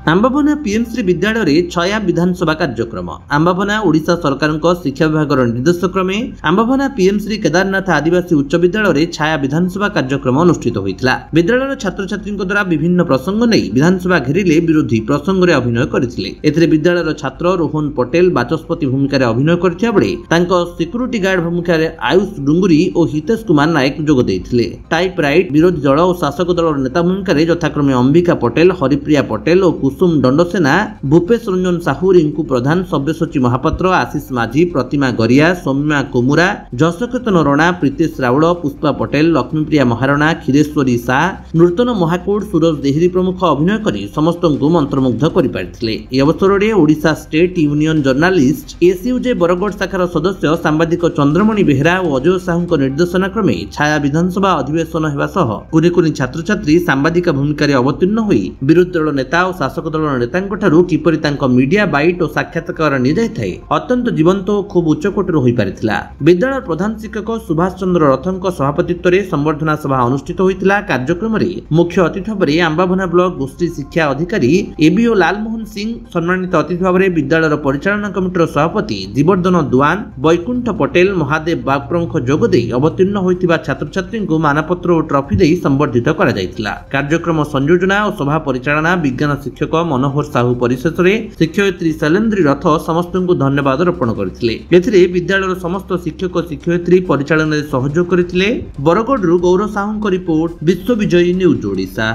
आंबाभना पीएमश्री विद्यालय छया विधानसभा कार्यक्रम आंबाभना ओडिशा सरकार शिक्षा विभाग निर्देश क्रमे आंबाभना पीएमश्री केदारनाथ आदिवासी उच्च विद्यालय छाया विधानसभा कार्यक्रम अनुष्ठित होता। विद्यालय छात्र छात्री द्वारा विभिन्न प्रसंग नहीं विधानसभा घेरिले विरोधी प्रसंग में अभिनय करते। विद्यालय छात्र रोहन पटेल बाचस्पति भूमिका अभिनय करथिया बेले सिक्यूरीटी गार्ड भूमिका आयुष डुंगुरी और हितेश कुमार नायक जोग देथिले। टाइप राइट विरोधी दल और शासक दल नेता भूमिका यथाक्रमे अंबिका पटेल हरिप्रिया पटेल और कुसुम दंडसेना भूपेश रंजन साहू रिंकू प्रधान सब्यसची महापात्र आशीष माझी प्रतिमा गरिया सौम्या कोमुरा जशकेतन रणा प्रीतेश राउल पुष्पा पटेल लक्ष्मीप्रिया महारणा क्षीरेश्वरी शाह नूतन महाकोट सूरज देहरी प्रमुख अभिनय करी समस्त मंत्रमुग्ध कर अवसर में Odisha state union journalist SUJ Bargarh शाखार सदस्य सांबादिक चंद्रमणि बेहेरा और अजय साहू निर्देशना क्रमे छाया विधानसभा अधिवेशन होगा सह कुनि कुनि छात्र छात्री सांबादिक भूमिका अवतीर्ण होई विरोधी दल नेता और शासक दल नेतांठारू किपरि तांको मीडिया बाइट और साक्षात्कार निजाइथाय अत्यंत जीवंत और खूब उच्चकोटर हो पारिथिला। विद्यालय प्रधान शिक्षक सुभाष चंद्र रथंक सभापतित्व में संबर्धना सभा अनुष्ठित होइतिला। कार्यक्रम में मुख्य अतिथि भाव में आंबाभना ब्लॉक गोष्ठी शिक्षा अधिकारी एबीओ लालमोहन सिंह सम्मानित अतिथि भाव में विद्यालय परिचालना कमिटर सभापति जीवर्धन दुआन वैकुंठ पटेल महादेव बाग प्रमुख जोगदे अवतीर्ण होइतिबा छात्र छात्री को मानपत्र और ट्रॉफी दे संबर्धित करा जायतिला। कार्यक्रम संयोजना और सभा परिचालना विज्ञान शिक्षक मनोहर साहू परिशेष में शिक्षयित्री शैलेन्द्री रथ समस्त को धन्यवाद अर्पण करते। विद्यालय समस्त शिक्षक शिक्षयित्री परिचालन में सहयोग करते। बरगढ़ गौरव साहू रिपोर्ट विश्व विजयी न्यूज ओडिशा।